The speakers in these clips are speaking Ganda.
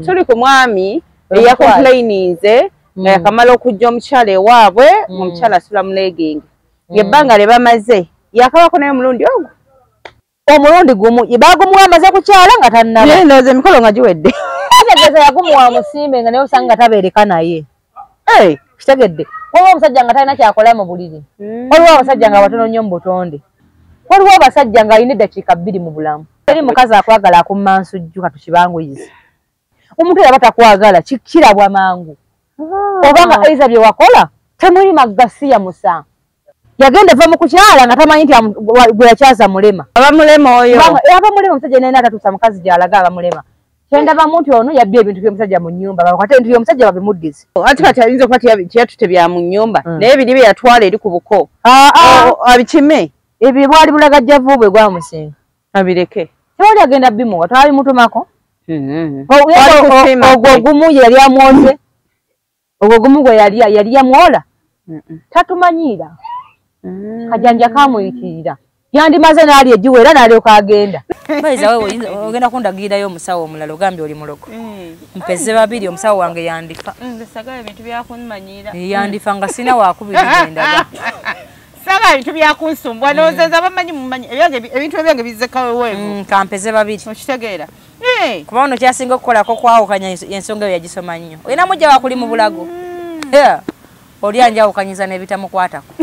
Tuli ku mwami eya complainize yakamala okujja omukyala ewaabwe omukyala asula mu legging yebbanga lye bamaze yakabako naye omulundi ogwo omulundi gumu bagumuwa amaze kukyala nga tannaba ndowooza emikolo nga giwedde kitegeeza yagumuwa musimbe nga naye osanga tabeereka naye kitegedde waliwo omusajja nga talina kyakola mu buliri waliwo abasajja nga batono nnyo mu butonde waliwo abasajja nga alina eddakiika 2 mu bulamu eri mukazi akwagala akumma nsujju katukibanguyize omuntu yaba takwagala kirabwa mangu obanga eiza bye wakola temuli magasiya musa yagenda va mu kukyala nga tamanyi nti gwe yakyaza mulema abamulema oyo abamulema omusajja naye natatuusa mukazi gy'alaga abamulema kyendava nti ono yabbye ebintu by'omusajja mu nnyumba bakwate ebintu by'omusajja babimuddize ati kati ayinza okuba tiyatute bya mu nnyumba naye biri bye yatwala eri ku buko abikime ebyo bwali bulagajjavu bwe gwamusinga abireke tewali agenda bimuwa twalimutumako ogwo gumu yali amwoze ogwo gumu gwe yali yamwola tatumanyiira kajanja kamuyitirira yandimaze n'ali egiwe era n'alyoka agenda bayiza wewe ogenda kundagirirayo omusawo omulala ogambye oli mulogo mpeze babiri omusawo wange yandifa sagala ebintu byakunmanyiira yandifa nga sina wakubiri gendaga sagala ebintu byakunsumbwa nozeza bamanyi mumanyi ebintu ebyange bizzekawo weevu kampeze babiri okitegeera kuba ono kyasinga okukolako kwawukanya ensonga eyo yagisoma nnyo olina mujja wakuli mu bulago oli anjawukanyiza n'ebitamukwatako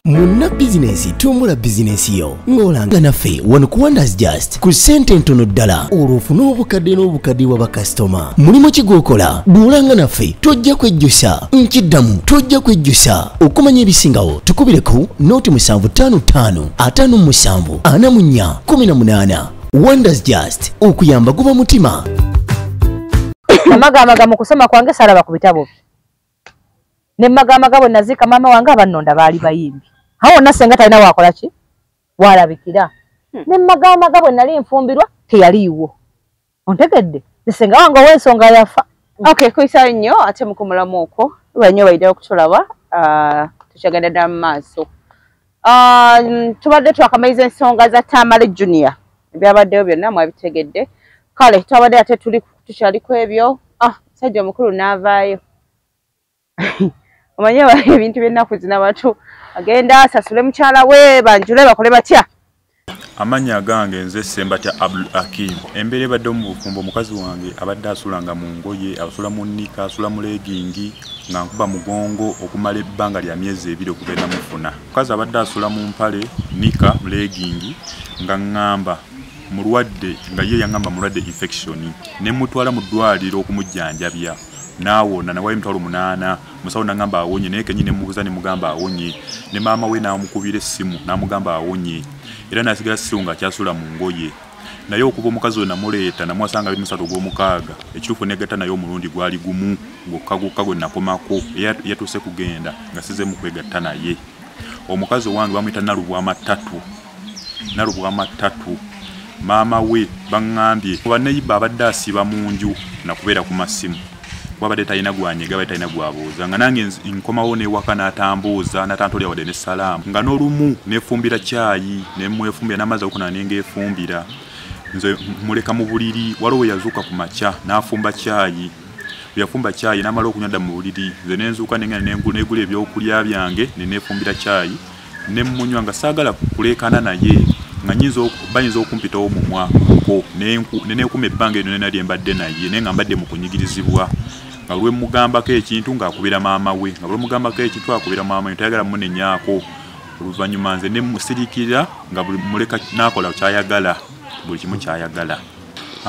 Muna bizinesi tumbula bizinesi yo ngolanga naffe wano ku Wonders Just ku sente ntono ddala olwofuna obukadde n'obukadde wa bakasitoma mulimu kigokola duulanga naffe tojja kwejjusa nkiddamu tojja kwejjusa okumanya ebisingawo tukubire ku noti 755 57 44 18 Wonders Just okuyamba guba mutima amagamaga mu kusoma kwange salaba ku bitabo ne magamaga bwe nazika mama wange abannonda baali bayimbi hawo nasenga talina wakola ki walabikira ne magamaga bwe nali nfumbirwa teyaliiwo ontegedde nesenga wange ow'ensonga yafa okay kuyisa nnyo ate mukumulamu okwo lwanyo baidde okutulaba tukyagenda dda mu maaso tubadde twakamaliza ensonga za Tamale Junior ebyabaddeyo byonna mwabitegedde kale twabadde ate tukyaliko ebyo musajja omukulu n'avaayo omanye ebintu by'ennaku zina batu agenda asasule mukyala we banjule bakole batya amanya agange nze Sembatya Abdul Hakim embere badde mu bufumbo mukazi wange abadde asulanga mu ngoye asula mu nnika asula mu legingi nga nkuba mugongo okumala ebbanga lya myezi 2 okugenda mufuna mukazi abadde asula mu mpale nika mu legingi nga ngamba mulwadde nga ye yangamba mulwadde infection ne mutwala mu ddwaliro okumujjanjabya nawona nawaye mutwalo 8 musawo nangamba awonye naye kenyine mubuza ne mugamba awonye ne mama we namukubira essimu namugamba awonye era nasigala siunga kyasula mu ngoye naye okuba omukazi we namuleeta namwasanga 3 ekituufu negata naye omulundi gwali gumu ngokka gwe nakomako yatuse kugenda nga size mu kwegatta naye omukazi wange bamuyita Nalubwa matatu mama we bangambye kuba neyiba abadde asiba mu nju nakubeera ku masimu wabadde talina gwanyega badde talina gwabuuza nga nange nkomawo newaka n'atambuuza n'atantolya wadde ne salaamu nga n'olumu nefumbira caayi nemwefumbira n'amazzi agokuna nengeefumbira nze muleka mu buliri waliwo yazuuka ku makya n'afumba caayi yafumba caayi n'amala okunywa dda mu buliri nze nenzuuka nengenda negula ebyokulya byange neneefumbira caayi nemmunywa nga saagala kuleekana naye nga bayinza okumpitawo omumwa ko neneekuma ebbanga eryo nenali mbadde naye naye nga mbadde mu kunyigirizibwa nga lwe mugambako ekintu ng'akubira maama we nga lwe mugambako ekintu akubira maama we tayagala munenyaako oluvannyuma nze ne musirikira nga buli muleka n'akola kyayagala buli kimu kyayagala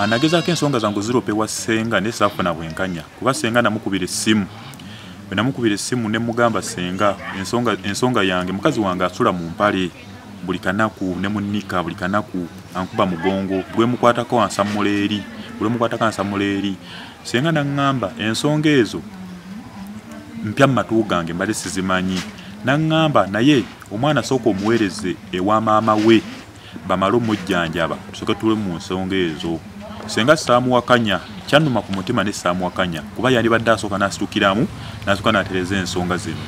nagezaako ensonga zangu ziropewa senga ne saafuna bwenkanya kuba senga namukubira essimu bwe namukubira essimu ne mugamba senga ensonga yange mukazi wange asula mu mpale buli kanaku ne munnika buli kanaku ankuba mugongo bwe mukwatako ansamula eri senga nangamba ensonga ezo mpya matu gange mbale sizimanyi nangamba naye omwana sooka omuweereze ewa maama we bamalo mujjanjaba tusoke tule mu nsonga ezo senga saamuwakanya kyannuma ku mutima ne saamuwakanya kuba yandibadde asooka n'asitukiramu n'asooka n'atereza ensonga zino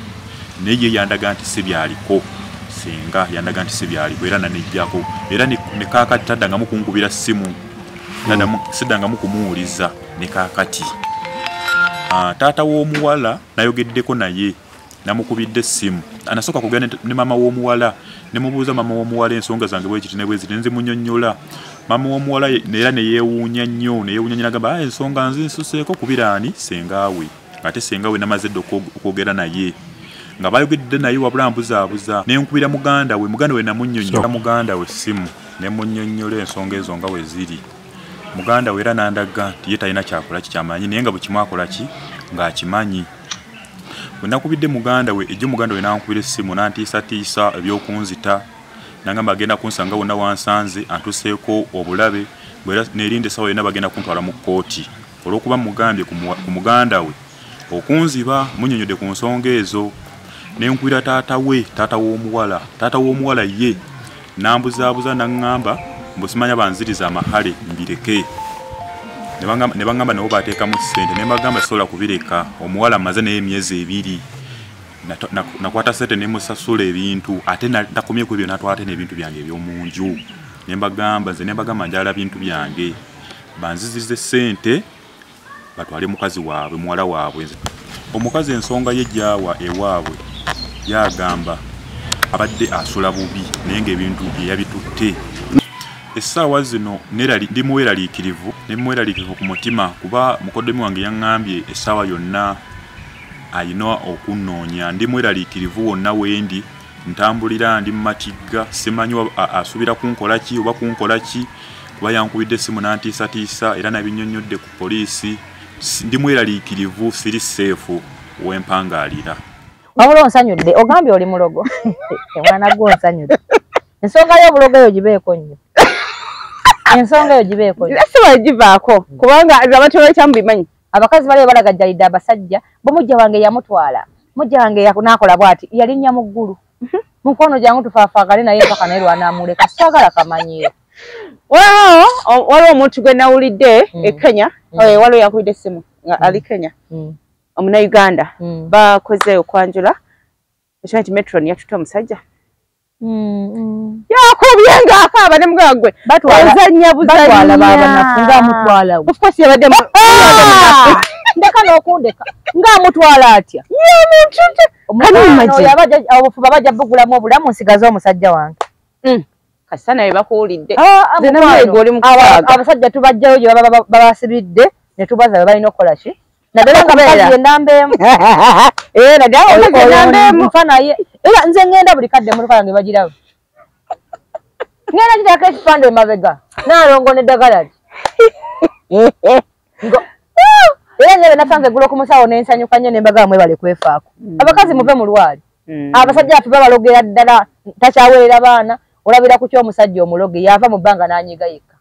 naye yandaga nti si byaliko senga yandaga nti si byaliko era nanejjako era ne kaakati taddangamu kungubira ssimu siddangamu kumuwuliza ne kaakati. Taata w'omuwala nayogeddeko naye namukubidde essimu. Anasooka kugenda ne mama w'omuwala ne mubuuza mama w'omuwala ensonga zange bwekiti ne bweziti nze munnyonnyola. Mama w'omuwala era ne yeewuunya nnyo n'agamba ensonga nze nsuseeko kubiraani sengaawe. Ate sengaawe namaze dda okwogera naye. Nga bayogedde naye wabula mbuzaabuza ne nkubira muganda we namunnyonnyola muganda we essimu ne munnyonnyola ensonga ezo nga we ziri. Muganda we era nandaga nti ye talina kyakola kikyamanyi naye nga bwe kimu akola ki ng'akimanyi. Bwe nakubidde muganda we ejjo muganda we nankubira essimu nantiisatiisa ebyokunzita nangamba agenda kunsanga wonna wansanze antuseeko obulabe bwera nerinde sawa yonna bagenda kuntwala mu kkooti olw'okuba mugambye ku muganda we okunziba munnyonnyodde ku nsonga ezo. Ne nkwira taata w'omuwala ye nambuzaabuza naŋŋamba mbusimanya banziriza amahale mbireke. Ne baŋŋamba nabo baateekamu ssente ne mbagamba sisobola kubireka omuwala amaze naye emyezi 2 nakwata ssente ne musasula ebintu ate nakomyeku ebyo natwala ate n'ebintu byange eby'omu nju. Ne mbagamba njala bintu byange banzizirize ssente batwale mukazi waabwe muwala waabwe. Omukazi ensonga ye gyawa ewaabwe yagamba abadde asula bubi naye ng'ebintu yabitutte. Essaawa zino ndi mweraliikirivu ku mutima kuba mukoddomi wange yaŋŋambye essaawa yonna ayina okunnoonya. Ndi mweraliikirivu wonna wendi ntambulira ndi mu matigga simanyi asubira kunkola ki oba kunkola ki kuba yankubidde essimu nantiisatiisa era nabinnyonnyodde ku poliisi. Ndi mweraliikirivu siri seefu wempangaalira. Wabula onsanyudde ogambye oli mulogo omwana gwo onsanyudde ensonga y'obulogo eyo gibeeko nnyo. Ensonga eyo gibeeko nnyo siba givaako kubanga abatwala ekyamu bimanyi. Abakazi bali balagajjalidde abasajja bo mujja wange yamutwala mujja wange nakola bwati yalinnya mu ggulu mukono jangu tufaafaagale naye mpaka naye lwanaamuleka saagala kamanyire. Waliwo omuntu gwe nawulidde e Kenya waliwo yankubidde essimu nga ali Kenya omunauganda bakoze okwanjula ekyo nti metron yatutte omusajja yakubye ng'akaaba ne mugamba gwe ozannya buzannya of course yabadde ndeka n'okundeka ng'amutwala atya obufuba bajja bugulamu obulamu nsigaze omusajja wange kasita naye bakuwulidde abasajja tubajjayo gye babasibidde ne tubaza be balina okukola ki naddala nga mukazi endambeemu nfa naye era nze ngenda buli kadde emotoka yange bagiraba ngenda kitako ekipande emabega naalongo neddagala ti era nze benafange eggulo ku musawo nensanyuka nnyo nembaga mwebale kwefaako. Abakazi muve mu lwali abasajja baffe babalogera ddala takyaweerera baana olabira ku kyomusajja omuloge yava mu bbanga n'anyiga yekka.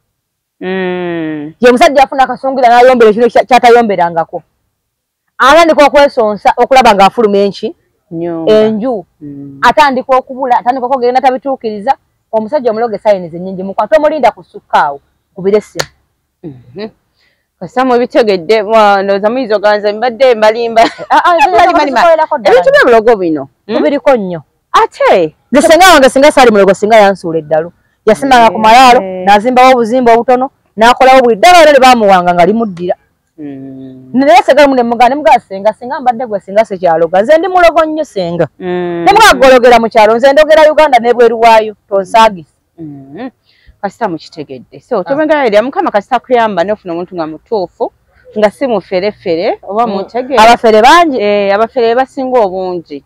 Ye musajja afuna akasungira n'ayombera ekiro kyatayomberangako atandika okwesonsa okulaba ng'afuluma enju atandika okubula atandika okwogera natabituukiriza. Omusajja omuloge sayinizi nnyingi mukwate omulinda ku sukkaawo kubira essimu. Kasamu bitegedde ndowooza muyizi oganza mbadde mbalimba ebintu by'obulogo bino kubiriko nnyo. Ate nze senga wange singa saali mulogo singa yansuula eddalu yasimanga ku malaalo n'azimbawo obuzimba obutono n'akolawo buli ddala era ne baamuwanga nga limuddira. Naye senga ne mugaa senga mbadde gwe singa sekyaloga nze ndi mulogo nnyo senga ne mwagologera mu kyalo nze ndogera Uganda n'ebweru waayo tonsaagisa. Kasita mukitegedde so tobengalira mukama kasita kuyamba nofuna omuntu nga mutuufu nga si muferefere oba mutegere abafere bangi abafere basinga obungi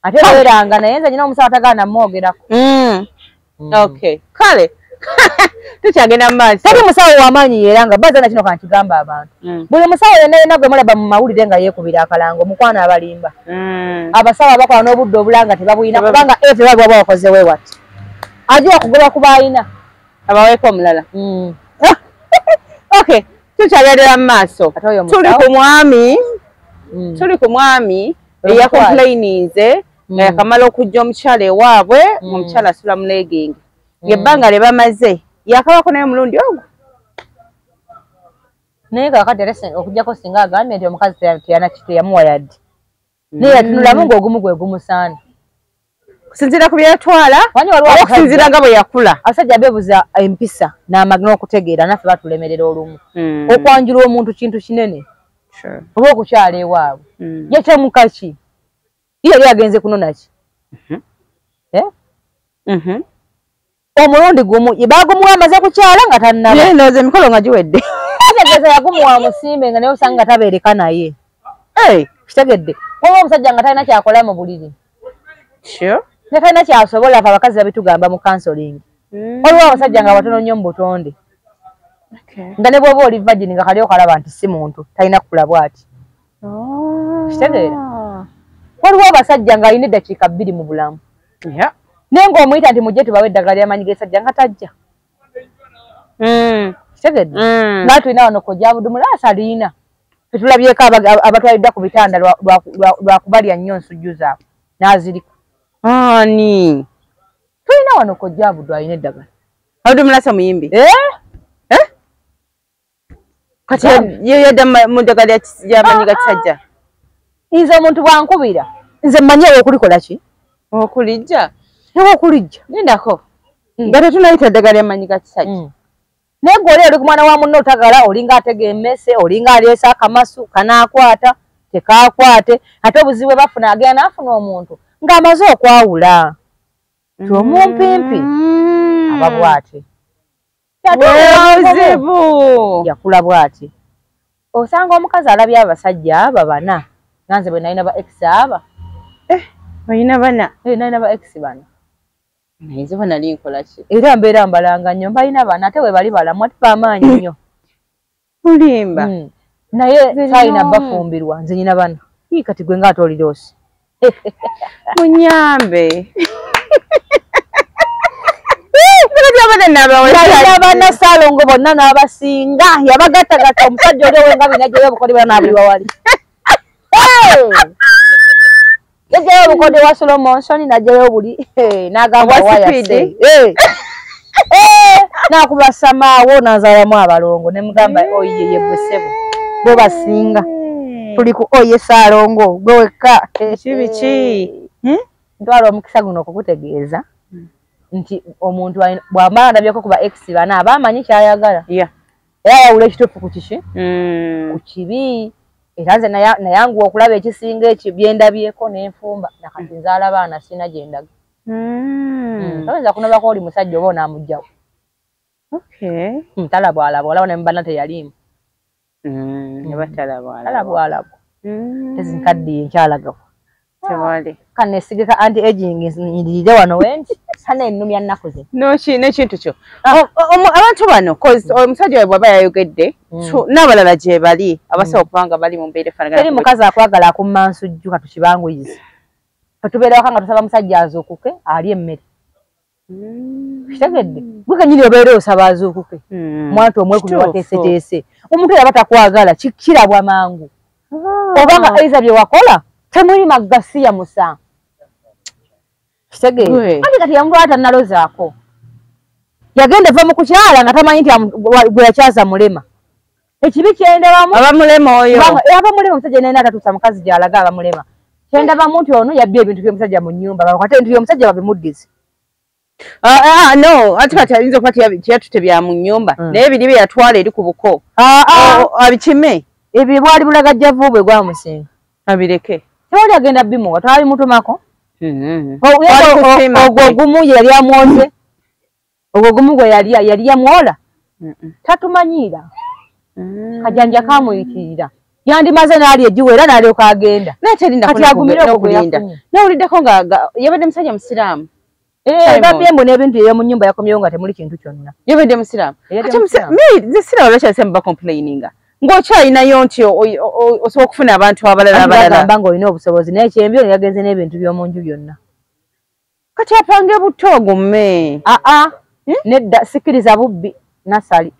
ate weranga naye nze nyina omusawo atagaana mwogerako. Okay kale tukyagenda mu maaso teri musawo w'amaanyi yeranga baza na kino kankigamba abantu buli musawo yenna gwe mulaba mu mawulire nga yeekubira akalango mukwana abalimba abasawo abakola n'obudde obulanga tebabulina kubanga efe baba bakoze weewati ajja okugoba ku baayina abaweeko omulala. Okay tukyagendera mu maaso tuli ku mwami eyakomplaininze yakamala okujja omukyala ewaabwe omukyala asula mu legging yebbanga lye bamaze yakabako naye omulundi ogwo naye kakati okujjako singa agambye nti omukazi teyamuwa yadde naye yatunulamu ng'ogumu gwe gumusaana kusinziira ku byatwala okusinziira nga bwe yakula. Abasajja beebuza empisa n'amagina okutegeera naffe batulemerera olumu. Okwanjula omuntu kintu kinene. Oba okukyala ewaabwe. Yakyemuka ki? Yali agenze kunona ki? Omulundi gumu baagumuwa amaze kukyala nga tannaba. Ndowooza emikolo nga giwedde. Kitegeeza yagumuwa musimbe nga naye osanga nga tabeereka naye. Kitegedde. Kuba omusajja nga talina kyakola mu buliri. Ne talina kyasobola afa abakazi babitugamba mu counseling. Waliwo abasajja nga batono nnyo mu butonde. Nga ne bw'oba oli vagini nga kali okalaba nti si muntu talina kukula bw'ati. Kitegeera. Waliwo abasajja nga alina eddakiika 2 mu bulamu. Naye ng'omuyita nti mujje tubawe eddagala ly'amaanyi g'esajja nga tajja. Kitegedde. Nga tulina wano kojja Budumula asaliina. Tetulabyeko abatwaliddwa ku bitanda lwa kubalya nnyo nsujju zaabwe. N'azirika. Ani? Tulina wano kojja Budumula alina eddagala. Budumula se muyimbi? Kati ye yadda mu ddagala ly'amaanyi ga kisajja. Nze omuntu bwankubira. Nze mmanyi okulikola ki? Okulijja? Ewa okulijja. Nindako. Nga tetunayita eddagala ly'amaanyi ga kisajja. Naye gwe oli oli ku mwana wa munno otagala olinga atega emmese olinga aleese akamasu kanaakwata tekaakwate ate obuzibu bwe bafuna agenda n'afuna omuntu ng'amaze okwawula ti omumpimpi aba bw'ati obuzibu yakula bw'ati osanga omukazi alabye abasajja aba 4 nanze bwe nalina ba ex aba olina 4 nalina ba ex 4 naye bana linkola ki era mbeera mbalanga nnyo mbalina 4 ate we bali balamu ati bamaanyi nnyo mulimba naye sayina bafumbirwa nze nyina 4 kati gwe nga atoliroosi munyambe abana Salongo bonna n'abasinga yabagattagatta omusajja oli owenga binajjayo obukodi banaabuli wawali yajjayo obukode wa Solomonsoni najjayo buli n'agamba wayase n'akuba samaawo n'azaalamu abalongo ne mugamba oye yebbusebo bo basinga tuli ku oye Salongo gwe wekka kibiki ntwala omukisa guno okukutegeeza nti omuntu bw'amala ndabyeko kuba ex 4 aba amanyi kyayagala era yawula ekituufu ku kiki ku kibi era nze nayanguwa okulaba ekisinga ekyo byendabyeko n'enfumba nakati nzaala baana sina gye ndaga toyinza kunobako oli musajja oba onaamugjawo talabwalabwa olaba ne mubana teyalimu talabwalabwa tezinkaddiye nkyalagawo kanesigika anti aging nyirire wano wenti sana ennumya nnaku ze n'ekintu kyo abantu bano omusajja we bw'aba yayogedde n'abalala gye bali abasawo okubanga bali mu mbeera efaanagana teri mukazi akwagala akumma nsujju katukibanguyize katubeera waka nga tusaba musajja azuukuke alye emmere kitegedde gwe kenyini obeera osaba azuukuke mwatu omwekubye wateeseteese omuntu yaba takwagala kirabwa mangu obanga eiza bye wakola temuli magasiya musa kitegedde ati kati yamutwala nalozaako yagenda va mu kukyala nga tamanyi nti gwe yakyaza mulema ekibi kyendabamu abamulema oyo abamulema omusajja naye atatuusa mukazi gy'alaga abamulema kyendabamu nti ono yabbye ebintu by'omusajja mu nnyumba bakate ebintu by'omusajja babimuddize no ati kati ayinza okuba tiyatutte bya mu nnyumba naye biri bye yatwala eri ku buko abikime ebyo bwali bulagajja vuubwe gwamusinga abireke tewali agenda bimuwa twalimutumako ogwo ogumu yali amwoze ogwo ogumu gwe yali yamwola tatumanyiira kajanja kamuyitirira yandimaze n'ali egiwera n'alyoka agenda kati agumire okulinda nawuliddeko nga yabadde musajja musiraamu babyembu n'ebintu ebyo mu nnyumba yakomyewo nga temuli kintu kyonna yabadde musiraamu nze siraamu lwakyalise muba complaininga ng'okyalinayo nti osobola okufuna abantu abalala nga olina obusobozi naye kyembi ono yagenze n'ebintu by'omu nju byonna kati apange butto ogume nedda sikiriza bubbi nasali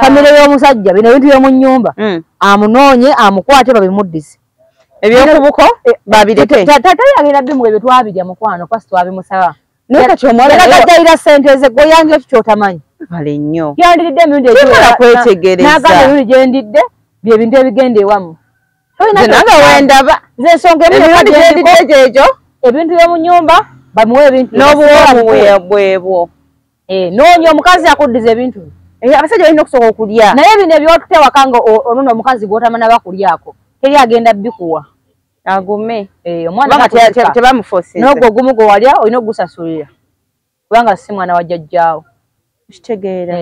famire y'omusajja bino ebintu by'omu nnyumba amunoonye amukwate babimuddize ebyokubuko babireke tatali agenda bimu ebyo twabirya mukwano kwasi twabimusaba naye kati omwalagajjaira sente ze gwe yanjira kikyotamanyi vale nnyo yandiridde emirundi kwetegereza n'agamba emirundi gye ndidde bye bintu ebigenda ewamu nange wendaba nze ensonga emirundi gyendidde gyegyo ebintu by'omu nnyumba bamuwe ebintu n'obuwebwebwo noonya omukazi akuddiza ebintu abasajja balina okusobola okulya naye bino ebyotutewaka nga onono omukazi gwotamana bakulyako teri agenda bikuwa agume omwana tebamufosinze n'ogwo ogumu gwe walya olina okugusasulira kubanga si mwana wa jjajjaawo kitegeera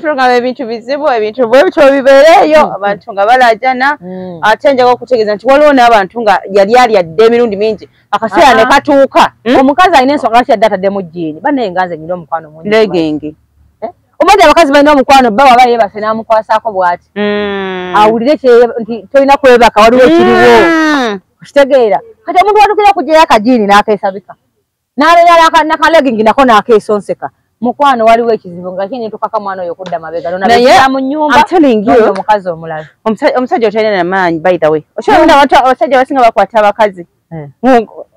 program ebintu bizibu ebintu bwe bityo bibeereeyo abantu nga balajana ate njaga okutegeeza nti waliwo n'abantu nga yali alyadde emirundi mingi akaseera ne katuuka omukazi alina ensonga lwaki yadde atadde mu jjiini bannaye nganze nyina omukwano mungi legenge omanyi abakazi balina omukwano bba waba yeebase n'amukwasaako bw'ati awulire nti tolina kwebaka waliwo ekiriwo okitegeera kati omuntu watukira kugyayo akajiini n'akeesabika n'aleera nakalegingi nako n'akeesonseka mukwano waliwo ekizibu nga kini tukaka mwana oyo okudda mabega nona mu nyumba omukazi omulala omusajja otalina namaanyi by the way okyalina abasajja abasinga bakwata abakazi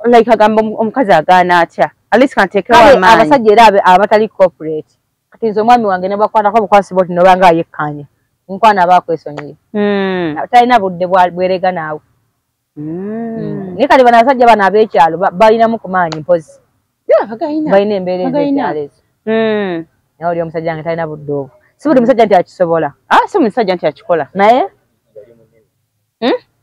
like agamba omukazi agaana atya at least kanteekewo amaanyi abasajja era abatali corporate kati nze omwami wange ne bakwatako bukwasibo ti nobanga ayekkanye mukwano aba akwesonyiye talina budde bwerega naawe naye kati bano abasajja bano ab'ekyalo balinamu ku maanyi mpozi balina embeera ez'ekyalo ezo naye oli omusajja wange talina budde obwo si buli musajja nti akisobola si musajja nti akikola naye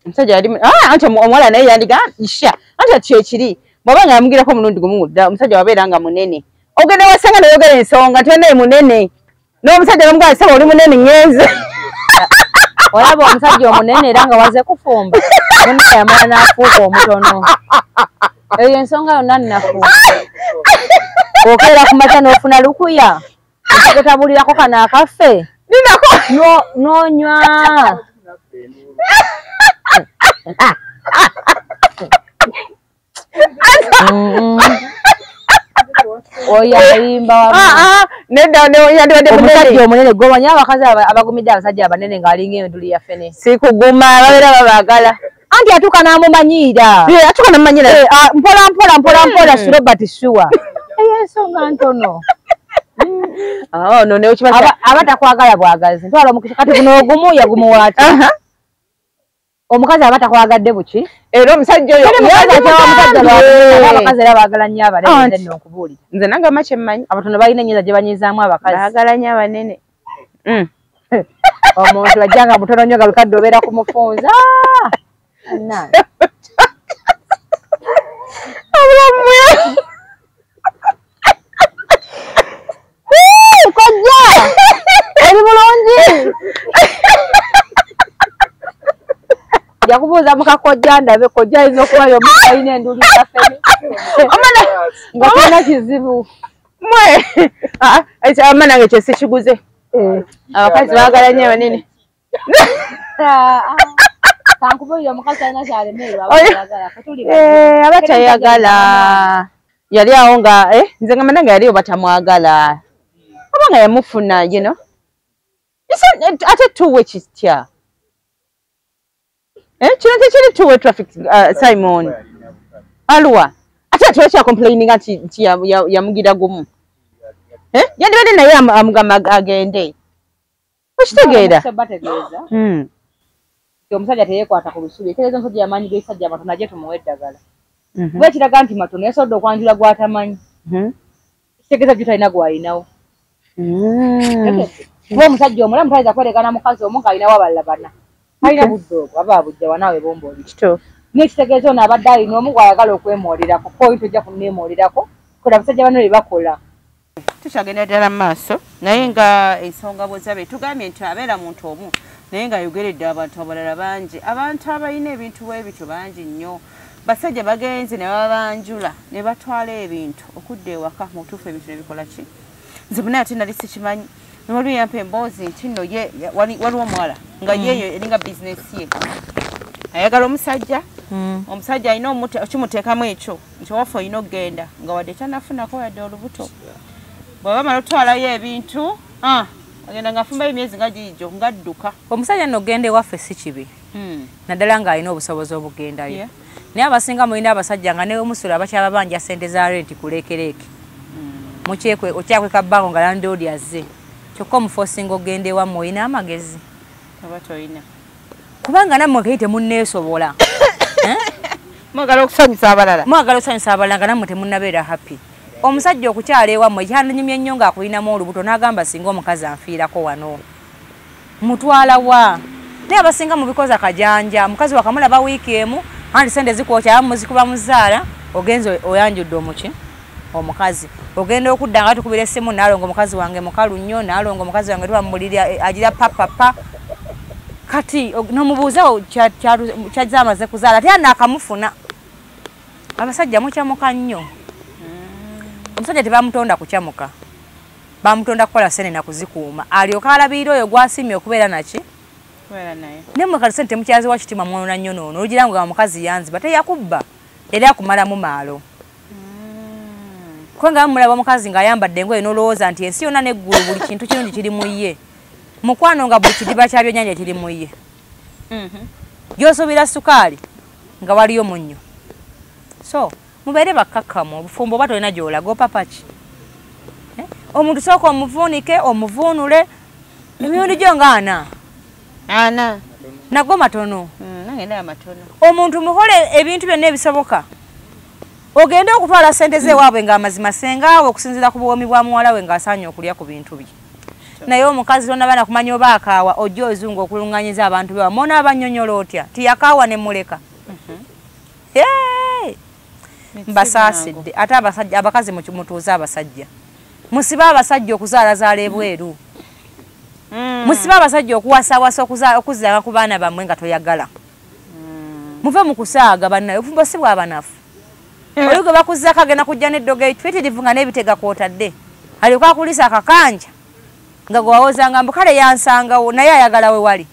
omusajja yali anti omuwala naye yandiga isha anti kyekiri bw'oba nga yamugirako omulundi gumu dda omusajja wabeera nga munene ogenda wasanga nayogera ensonga nti onaye munene n'omusajja bamugaa saba oli munene nyenze olaba omusajja omunene era nga waze kufumba munne yamala n'afuuka omutono eyo ensonga yonna nnafuuka okeera ku makya n'ofuna lukuya okutabulirako kano akaffe n'onywa oyo ayimba omusajja omunene gwomanyi abakazi abagumidde abasajja abanene ng'alinga enduli ya fene sikuguma babeera babaagala anti atuuka n'amumanyiira atuuka n'amumanyiira mpola Robert Shuwa eyo ensonga ntono abatakwagala bwagazi ntwala omukisa kati guno ogumu yagumuwaati omukazi abatakwagadde buki era omusajja oyo abakazi era baagala nnyo abanene nno okubuulira nze nange make mmanyi abatono balina ennyinza gye banyizaamu abakazi baagala nnyo abanene omuntu bajjanga mutono nnyo nga lukadde obeera ku mufunza kojja eri bulungi yakubuuza mukakojja ndabe kojja ayinza okuba yomuntu alina enduli zaffe nga talina kizibu amanange kyesi kiguze abakazi baagala nnyo abanene kankubulira omukazi alina kyalemererwa abatayagala yali awo nga nze nga manange yaliyo batamwagala oba nga yamufuna ate tuwe kitya kino tekiri tuwe traffic Simon alwa ate ate yakyakomplaininga nti yamugira gumu yandibadde naye amugamba agende okitegeera omusajja teyekwata ku busubi etegeeza omusajja yamaanyi g'ekisajja matono ajje tumuwe eddagala kuba ekiraga nti matono yasobodde okwanjula gw'atamanyi kitegeeza gyo talina gw'alinawo kuba omusajja omulamu tayinza kweregana mukazi omu ng'alinawo abalala bana talina budde obwo aba abujja wanaawe bombooli n'ekitegeeza ono abadde alina omu gw'ayagala okwemoolirako koyi tojja kunneemoolirako kola abasajja bano bye bakola tukyagenda ddala mu maaso naye nga ensonga bwezabe tugambye nti abeera muntu omu naye ng'ayogeredde abantu abalala bangi abantu abalina ebintu bwebityo bangi nnyo basajja bagenze ne babanjula ne batwala ebintu okudda ewaka mu butuufu ebintu ne bikola ki nze munaye ate nali sikimanyi waliwo yampa emboozi nti nno waliwo omuwala nga yeeyo eringa bizinesi ye ayagala omusajja omusajja alina kimuteekamu ekyo nti waffe olina okugenda nga wadde tanafunako yadde olubuto bw'aba amala otwalayo ebintu agenda ng'afumbayo emyezi nga giijo ng'adduka omusajja nno ogenda ewaffe si kibi naddala ng'alina obusobozi obugendayo naye abasinga mulina abasajja nga ne omusula bakyaba banja ssente za renti ku leekereeke okyakweka bbango nga landoodi azze kyokka omufosinga ogenda ewammwe olina amagezi oba tolina kubanga nammwe kayite munneesobola mwagala okusanyusa abalala mwagala okusanyusa abalala nga nammwe temunnabeera happy omusajja okukyala ewammwe kyandanyumye nnyo ng'akulinamu olubuto n'agamba singa omukazi anfiirako wano mutwala wa naye abasinga mu bikoza kajanja mukazi wakamulaba wiiki emu anti sente zikwokya muzikuba muzaala ogenze oyanjudde omuki omukazi ogenda okudda nga tukubira essimu naalonga omukazi wange mukalu nnyo naalonga omukazi wange tubamulira agira papapa kati nomubuuzawo kyazza amaze kuzaala ate anakamufuna abasajja mukyamuka nnyo omusajja tebamutonda kukyamuka bamutonda kukola sene nakuzikuuma alyoka alabirira oyo gwasimye okubeera naki nemwe kati sente temukyaziwa kitima mwonona nnyo noono olugira nga omukazi yanziba teyakubba era akumalamu maalo kwenga mulaba omukazi ng'ayambadde engoye n'olowooza nti ensi yonna n'eggulu buli kintu kirungi kiri mu ye mukwano nga buli kidiba kya byennyanja kiri mu ye gy'osuubira sukaali nga waliyo munnyo so mubeere bakkakkamu obufumbo oba tolina gy'olaga opapaki omuntu sooka omuvuunike omuvuunule emirundi gyo nga ana nago matono omuntu muhole ebintu byonna ebisoboka ogende okutwala sente zewaabwe ng'amazima sengaawe okusinziira ku buwomi bwa muwala we ng'asaanye okulya ku bintu bye naye omukazi tonna baana kumanya oba akaawa ojja ozunga okulunganyiza abantu bewa mona abanyonyola otya tiyakaawa ne muleka mbasaasidde ate abakazi mutuuze abasajja musibe abasajja okuzaalazaala ebweru musibe abasajja okuwasawasa okuzaala ku baana bammwe nga toyagala muve mu kusaaga bannaye obufumbo si bwabanafu oli gwe bakuzzaako agenda kujja n'eddogo ekifitirivu nga n'ebitega kwotadde alyoka akulisa akakanja nga gwe wawozanga mbu kale yansangawo naye ayagala we wali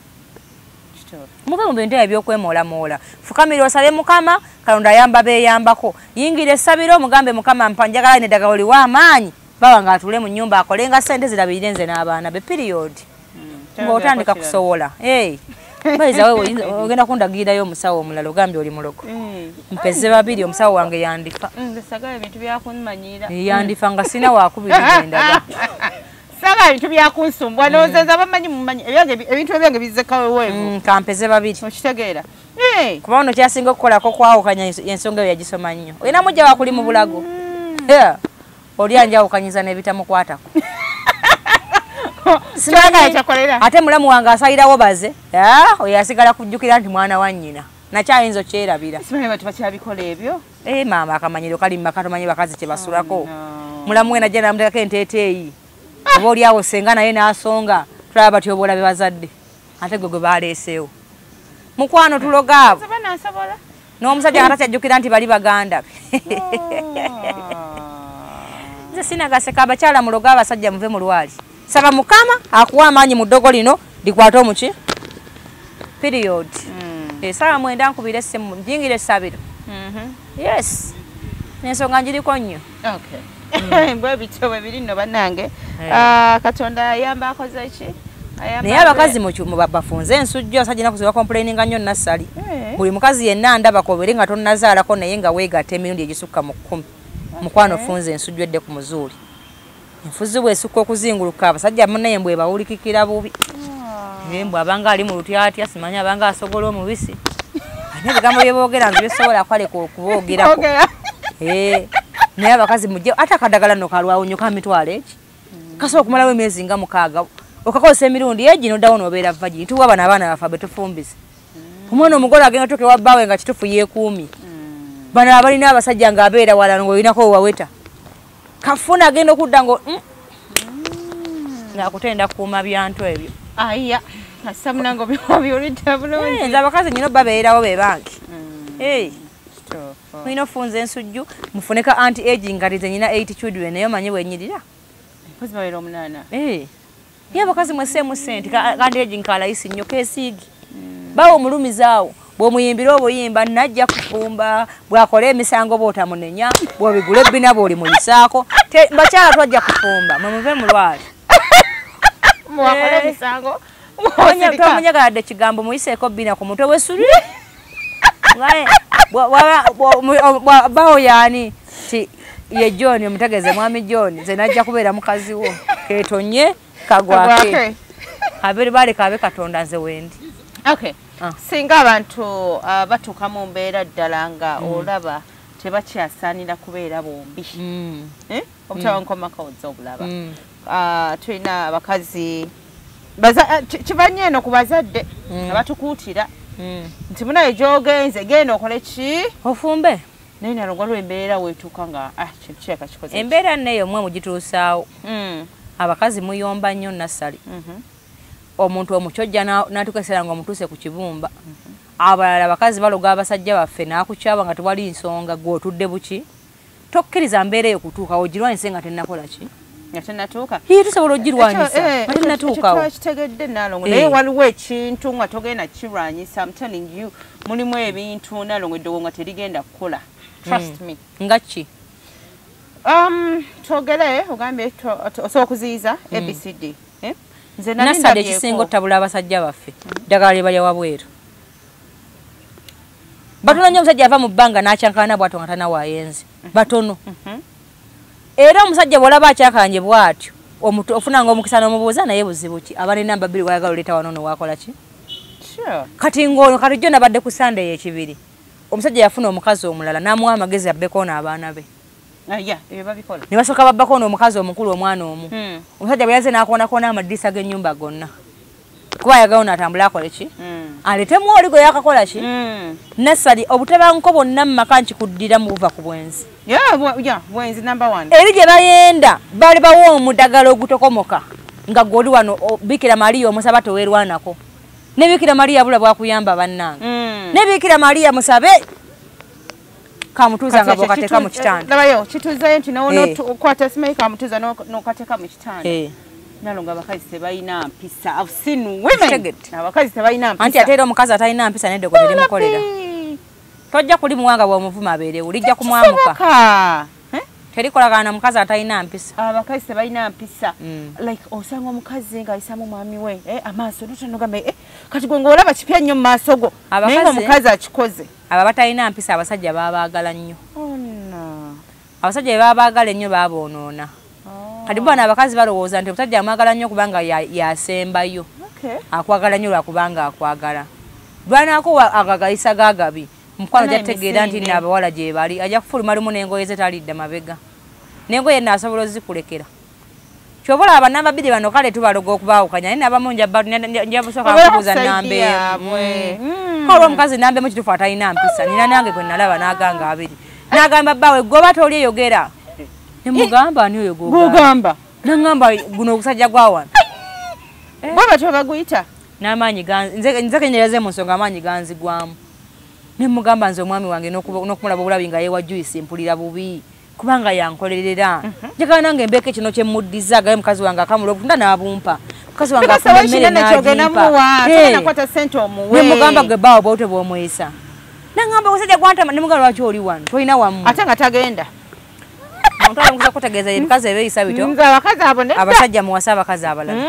muve mu bintu ebyokwemoolamoola fukamira osabe mukama kalonda ayamba beeyambako yingira essabiro omugambe mukama mpanjagala neddagala oliwa amaanyi bawa nga atule mu nnyumba akolenga sente zirabirire nze n'abaana be piriyodi ng'otandika kusowola bayiza wewe ogenda kundagirirayo omusawo omulala ogambye oli mulogo mpeze babiri omusawo wange yandifa sagala ebintu byakunmanyira yandifa nga sina wakubiri gendaga sagala ebintu byakunsumbwa nozeza bamanyi mumanyi ebintu ebyange bizzekawo weevu kampeze babiri okitegeera kuba ono kyasinga okukolako kwawukanya ensonga eyo yagisoma nnyo olina mujja wakuli mu bulago oli anjawukanyiza n'ebitamukwatako ate mulamu wange asalirawo baze oyo asigala kujjukira nti mwana wa nnyina nakyayinza okyerabira bakyabikola ebyo maama akamanyiro kali mumaka tomanyi bakazi kye basulako mulamu we najja namutekako enteeteeyi oba oliawo senga naye n'asonga tulaba bati obwola be bazadde ate gwe gwe baleeseewo mukwano tuloga abo n'omusajja nga takyajjukira nti bali baganda be nze sinagaseka abakyala muloga abasajja muve mu lwali saba mukama akuwa amaanyi mu ddogo lino likwate omuki period esaawa mwenda nkubira essimu njingire essabiro yes n'ensonga njiriko nnyo bwe bityo bwe biri nno bannange katonda ayamba akoze ki naye abakazi bafunze ensujja abasajja naku ziba complaininga nnyo nassali buli mukazi yenna ndabako obere nga tonnazaalako naye nga weegatta emirundi egisukka mu 10 mukwano ofunze ensujja edde ku muzuuli enfuzi bwesukka okuzinguluka abasajja munnaye mbwe bawulikikira bubi embwe abanga ali mu lutyatya simanyi abanga asogola omubisi ane ebigambo bye boogera nze byesobola kwaleka okuboogerako naye abakazi mujje ate akadagala nno kalwawo nnyo ka mitwalo eki kasobola okumalawo emyezi nga 6 okakozesa emirundi egi noddawo noobeera vagini tuwa bano abaana bafa betufumbise omwana omugole agenda toke wabbaawe nga kitufu yeekuumi bano abalina abasajja ng'abeera wala ng'olinako wewaweta kafuna agenda okudda ngo ng'akutenda kukuuma byantu ebyo aya asamunango byolidde bulungi nze abakazi nyina babeerawo be bangi mulina ofunza ensujju mufuneka anti aging kati ze nyina 8 children naye omanyi bwenyirira mpozi babeera 8 ye abakazi mweseemu sente kandi aging kalayisi nnyo keesiigi bawo omulumizaawo bw'omuyimbira obuyimba najja kufumba bw'akola emisango bw'otamunenya bw'obigula ebbina bw'oli muyisaako bakyala twajja kufumba mwemuve mu lwali tomunyagadde ekigambo muyiseeko bbina ku mutwe wesulire bawo yaani ti ye John omutegeeze mwami John ze najja kubeera mukazi wo ketonye kagwake abiri baleka abe katonda nze wendi Okay. Singa abantu batuuka mu mbeera ddala nga olaba tebakyasaanira kubeera bombi. Obutabankomako ozza obulaba. Tulina abakazi kibanye eno ku bazadde abatukuutira nti munaye gy'ogenze genda okole ki ofumbe naye nalonga lw'embeera weetuuka nga kintu kyeka kikoze embeera neyo mwe mugituusaawo abakazi muyomba nnyo nassali omuntu omukyojja n'atukeesera nga omutuuse ku kibumba abalala abakazi baloga abasajja baffe n'akukyaba nga tewali nsonga gw'otudde buki tokkiriza mbeera eyo kutuuka ogirwanyise nga tennakola ki nga tennatuuka tusobola ogirwanyisa nga tennatuukawo kitegedde nalongo naye waliwo ekintu nga togenda kirwanyisa I'm telling you mulimu ebintu nalongo eddogo nga terigenda kukola trust me nga ki twogere ogambye osobola okuziyiza ABCD nze nasadde ekisinga otabula abasajja baffe ddagala lye balya wabweru batono nnyo omusajja ava mu bbanga n'akyankana bw'atyo nga tanawayenzi batono era omusajja bw'olaba akyakanje bw'atyo ofunanga omukisa n'omubuuza naye buzibu ki aba n'enamba bbiri wayagala oleeta wano nowakola ki kati ng'ono kati jjo nabadde ku sande y'ekibiri omusajja yafuna omukazi omulala n'amuwa amagezi abbeko n'abaana be ne basooka babbako n'omukazi omukulu omwana omu omusajja bwe yaze n'akoonakona amadirisa g'ennyumba gonna kuba ayagala n'atambula akole ki aletemu oli gwe yakakola ki nassali obutabanko bonna mu maka nkikuddira mu buva ku bwenzi bwenzi number 1 eri gye bayenda baali bawa omudagala ogutokomoka nga gwoli wano Bikira Maria omusaba toweerwanako ne Bikira Maria bula bwakuyamba bannange ne Bikira Maria musabe kamutuuza nga bw'okateeka mu kitanda labayo kituuzayo nti nokwata simayi kamutuuza n'okateeka mu kitanda nalonga abakazi tebalina mpisa I've seen women abakazi tebalina mpisa anti ate era omukazi atalina mpisa nedde gwe terimukolera tojja kuli muwanga bw'omuvuma abeerewo lijja kumwamuka terikolagana na mukazi atalina mpisa abakazi tebalina mpisa like osanga omukazi ng'ayisamu mwami we amaaso notonogambe kati gwe ng'olaba kipya nnyo mu maaso go naye ng'omukazi akikoze abo abatalina mpisa abasajja baabaagala nnyo abasajja be baabaagala ennyo baaboonoona kati bwana abakazi balowooza nti omusajja amwagala nnyo kubanga yasembayo akwagala nnyo lwakubanga akwagala lwanaako agagayisa gaagabi mukwano gyategeera nti nno abawala gye bali ajja kufuluma limu n'engoye ze talidde mabega n'engoye nno asobola ozikulekera kyoba olaba namba bbiri bano kale tubaloga okubaawukanya naye nabamu njabusooka nkubuuza nambe olwo omukazi nambemu kituufu atalina mpisa nina nange gwe nalaba n'aganga abiri n'agamba bbaawe gwoba toli eyogera nemugamba ani oyo gugamba nangamba guno ogusajja gwawana bwaba tobaguyita n'amaanyi nze kenyereze mu nsonga amaanyi ganzigwamu nemugamba nze omwami wange n'okumulaba obulabi nga yewa juice mpulira bubi kubanga yankolerera njagala nange embeeko kino kyemmuddiza agaye mukazi wange akamula obutunda n'abumpa mukazi wange afuna emmere n'agimpa gwe bbaawo bwawute bw'omwesa nangamba omusajja gwantama nemugamba lwaki oli wano tolina wamu ate nga tagenda Omuntu mukuza kutegeeza ebikazi ebyeyisa bito abasajja muwasa abakazi abalala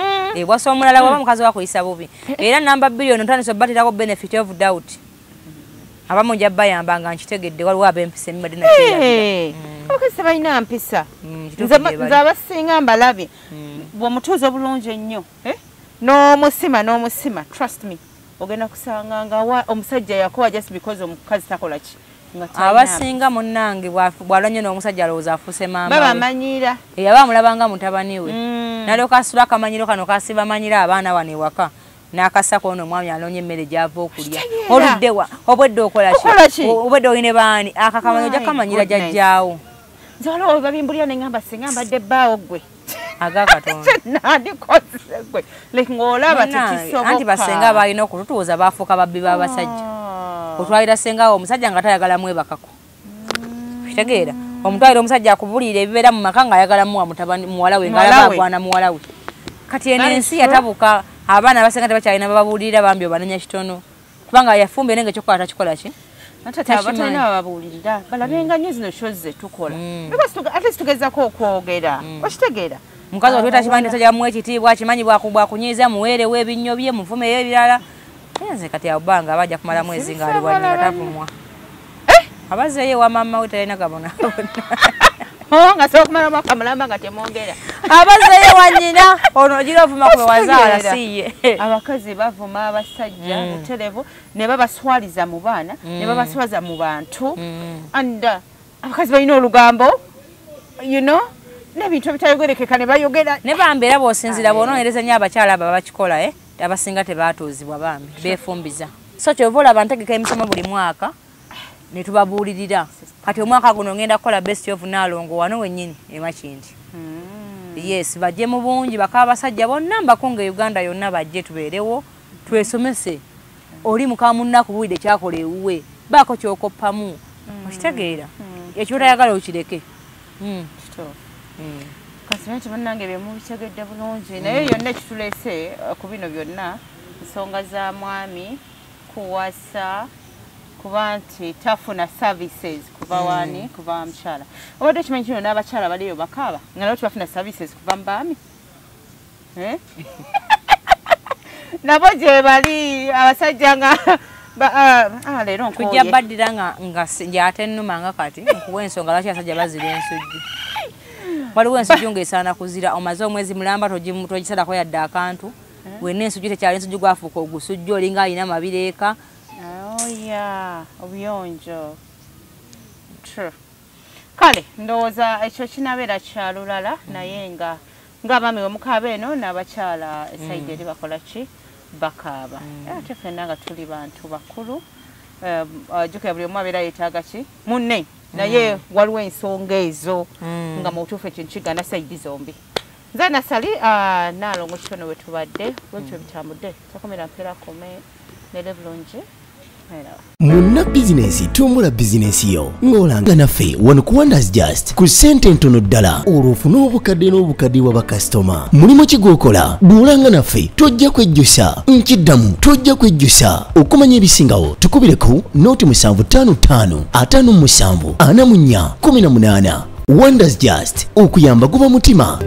bwasa omulala waba mukazi wakuyisa bubi era namba biliyoni ntandise obbatirako benefit of doubt abamu nja bayamba nga nkitegedde waliwo ab'empisa emibadde abakazi tebalina mpisa nze abasinga mbalabye bw'omutuuza obulungi ennyo n'omusima trust me ogenda kusanga nga omusajja yakowa just because omukazi takola ki abasinga munnange bwalonye n'omusajja alowooza afuuse maama babamanyira aba amulabanga mutabani we nalyoka asula akamanyiro kano kasiba manyira abaana wano ewaka n'akasako ono omwami alonye emmere gy'ava okulya oluddewa obwedde okola ki obwedde olina baani akakamanyiro jakamanyira jajjaawo nze waliwo babimbulira ne ngamba singa mbadde bbaawo gwe agakatonda nandikozese gwe like ng'olaba tekisoboka anti basenga balina okututuuza baafuuka babbi b'abasajja otwalira sengawo omusajja nga tayagala mwebakako kitegeera omutwalira omusajja akubulira ebibeera mu maka ng'ayagala muwa muwala we ng'alaba agwana muwala we kati eno ensi yatabuka abaana abasenga tebakyalina bababulirira bambi obanenya kitono kubanga yafumbye nenge ekyokukola takikola ki abatalina bababuulirira balabenga nnyo zino shows zetukola at least tugezako okwogera okitegeera mukazi watweta akimanyi tasajja bamuwa ekitiibwa akimanyi bwakunyiiza muweerewo ebinnyo bye mufumeyo ebirala nze kati abanga abajja kumala mwezi ng'ali wannyo batavumwa abazeeyo wa maama we talina gabona nga sobola okumala omwaka mulamba nga temwongera abazaye wanyina ono gira ovuma kwe wazaala siye abakazi bavuma abasajja buterevu ne babaswaliza mu baana ne babaswaza mu bantu and abakazi balina olugambo n'ebintu ebitayogerekeka ne bayogera ne bambeera bw'osinzira bw'onoonereza nnyo abakyala abo abakikola abasinga tebaatuuzibwa bambi beefumbiza so kyova olaba ntegeka emisomo buli mwaka ne tubabuulirira kati omwaka guno ngenda kukola best of Nalongo wano wennyini emakindi yes bajje mu bungi bakaba basajja bonna mbakunga Uganda yonna bajje tubeerewo twesomese oli muka munnaku buwide kyakola ewuwe baako kyokoppamu okitegeera ekyo tayagala okireke kasibenti bannange byemu bitegedde bulungi naye yonna ekituleese ku bino byonna ensonga za mwami kuwasa kuba nti tafuna services kuva wani kuva mukyala obadde okimanyi kino n'abakyala baliyo bakaaba nga nabo tebafuna services kuva mu baami nabo gye bali abasajja nga leero nkooye tujja baddira nga njate nnuma nga kati nkuwa ensonga lwaki abasajja bazira ensujju waliwo ensujju ng'esaana kuzira omaze omwezi mulamba togisalako yadde akantu wenna ensujju tekyali ensujju gwafuuka ogusujju olinga alina mabireeka obuyonjo kale ndowooza ekyo kinabeera kya lulala naye ng'abaami omukaaba eno n'abakyala esaidi eri bakola ki bakaaba ate ffenna nga tuli bantu bakulu jjukira buli omu abeera yeetaaga ki munne naye waliwo ensonga ezo nga mu butuufu ekintu kigana saidi zombi nze nasali Nalongo kitono we tubadde lwekyo bitambudde takomera mpeera kome nere bulungi Munna bizinesi tumbula bizinesi yo ng'olanga naffe wano ku Wonders Just ku ssente ntono ddala olw'ofuna obukadde n'obukadde bwa bakasitoma mulimu kigwokola duulanga naffe tojja kwejjusa nkiddamu tojja kwejjusa okumanya ebisingawo tukubireko nooti 755 57 44 18 Wonders Just okuyamba guba mutima